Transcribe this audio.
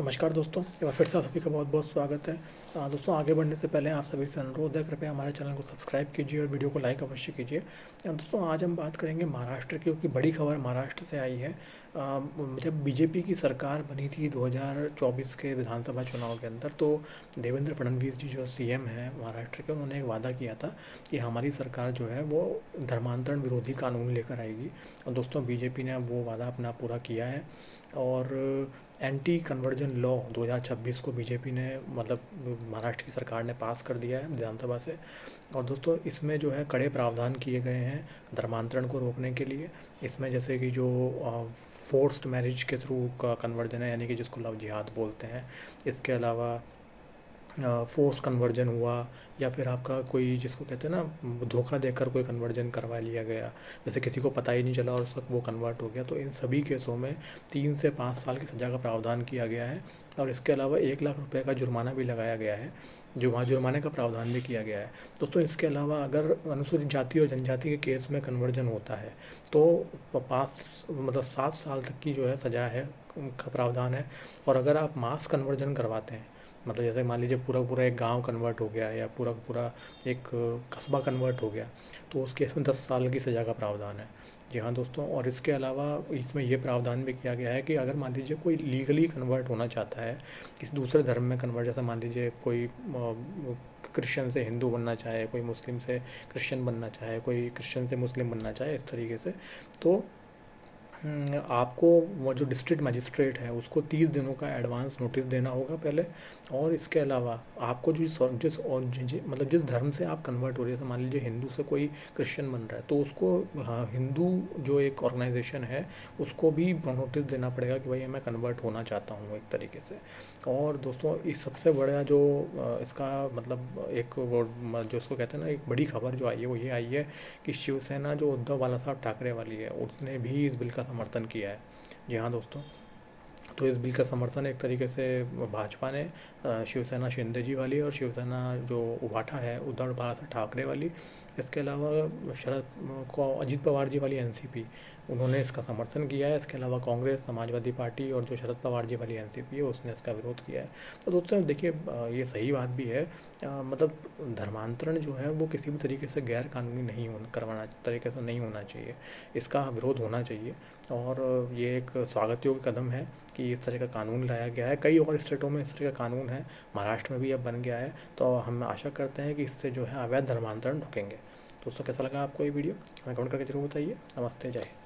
नमस्कार दोस्तों, एक बार फिर से आप सभी का बहुत बहुत स्वागत है। दोस्तों, आगे बढ़ने से पहले आप सभी से अनुरोध है, कृपया हमारे चैनल को सब्सक्राइब कीजिए और वीडियो को लाइक अवश्य कीजिए। दोस्तों, आज हम बात करेंगे महाराष्ट्र की, क्योंकि बड़ी खबर महाराष्ट्र से आई है। जब बीजेपी की सरकार बनी थी 2024 के विधानसभा चुनाव के अंदर, तो देवेंद्र फडणवीस जी जो सीएम हैं महाराष्ट्र के, उन्होंने एक वादा किया था कि हमारी सरकार जो है वो धर्मांतरण विरोधी कानून लेकर आएगी। और दोस्तों, बीजेपी ने वो वादा अपना पूरा किया है। और एंटी कन्वर्जन लॉ 2026 को बीजेपी ने महाराष्ट्र की सरकार ने पास कर दिया है विधानसभा से। और दोस्तों, इसमें जो है कड़े प्रावधान किए गए हैं धर्मांतरण को रोकने के लिए। इसमें जैसे कि जो फोर्स्ड मैरिज के थ्रू का कन्वर्जन है, यानी कि जिसको लव जिहाद बोलते हैं। इसके अलावा फोर्स कन्वर्जन हुआ, या फिर आपका कोई जिसको कहते हैं ना धोखा देकर कोई कन्वर्जन करवा लिया गया, जैसे किसी को पता ही नहीं चला और उस वक्त वो कन्वर्ट हो गया, तो इन सभी केसों में 3 से 5 साल की सज़ा का प्रावधान किया गया है। और इसके अलावा 1 लाख रुपए का जुर्माना भी लगाया गया है, जो वहाँ जुर्माने का प्रावधान भी किया गया है। दोस्तों, इसके अलावा अगर अनुसूचित जाति और जनजाति के केस में कन्वर्जन होता है तो 7 साल तक की जो है सज़ा है का प्रावधान है। और अगर आप मास कन्वर्जन करवाते हैं, जैसे मान लीजिए पूरा पूरा एक गांव कन्वर्ट हो गया या पूरा पूरा एक कस्बा कन्वर्ट हो गया, तो उस केस में 10 साल की सज़ा का प्रावधान है। जी हाँ दोस्तों, और इसके अलावा इसमें ये प्रावधान भी किया गया है कि अगर मान लीजिए कोई लीगली कन्वर्ट होना चाहता है, किसी दूसरे धर्म में कन्वर्ट, जैसे मान लीजिए कोई क्रिश्चियन से हिंदू बनना चाहे, कोई मुस्लिम से क्रिश्चियन बनना चाहे, कोई क्रिश्चियन से मुस्लिम बनना चाहे, इस तरीके से, तो आपको वो जो डिस्ट्रिक्ट मजिस्ट्रेट है उसको 30 दिनों का एडवांस नोटिस देना होगा पहले। और इसके अलावा आपको जिस धर्म से आप कन्वर्ट हो रहे हैं, जैसे मान लीजिए हिंदू से कोई क्रिश्चियन बन रहा है, तो उसको हिंदू जो एक ऑर्गेनाइजेशन है उसको भी नोटिस देना पड़ेगा कि भाई मैं कन्वर्ट होना चाहता हूँ एक तरीके से। और दोस्तों, इस सबसे बड़ा जो इसका एक वो जो इसको कहते हैं ना, एक बड़ी खबर जो आई है वो ये आई है कि शिवसेना जो उद्धव बाला साहब ठाकरे वाली है, उसने भी इस बिल का समर्थन किया है। जी हाँ दोस्तों, तो इस बिल का समर्थन एक तरीके से भाजपा ने, शिवसेना शिंदे जी वाली, और शिवसेना जो उभाटा है उद्धव बाला साहब ठाकरे वाली, इसके अलावा शरद को अजीत पवार जी वाली एनसीपी, उन्होंने इसका समर्थन किया है। इसके अलावा कांग्रेस, समाजवादी पार्टी और जो शरद पवार जी वाली एनसीपी है उसने इसका विरोध किया है। तो दोस्तों देखिए, ये सही बात भी है। धर्मांतरण जो है वो किसी भी तरीके से गैर कानूनी नहीं होना करवाना तरीके से नहीं होना चाहिए, इसका विरोध होना चाहिए। और ये एक स्वागत योग्य कदम है कि इस तरह का कानून लाया गया है। कई और स्टेटों में इस तरह का कानून है, महाराष्ट्र में भी अब बन गया है, तो हम आशा करते हैं कि इससे जो है अवैध धर्मांतरण रुकेंगे। दोस्तों, कैसा लगा आपको ये वीडियो, हमें कमेंट करके जरूर बताइए। नमस्ते, जय हिंद।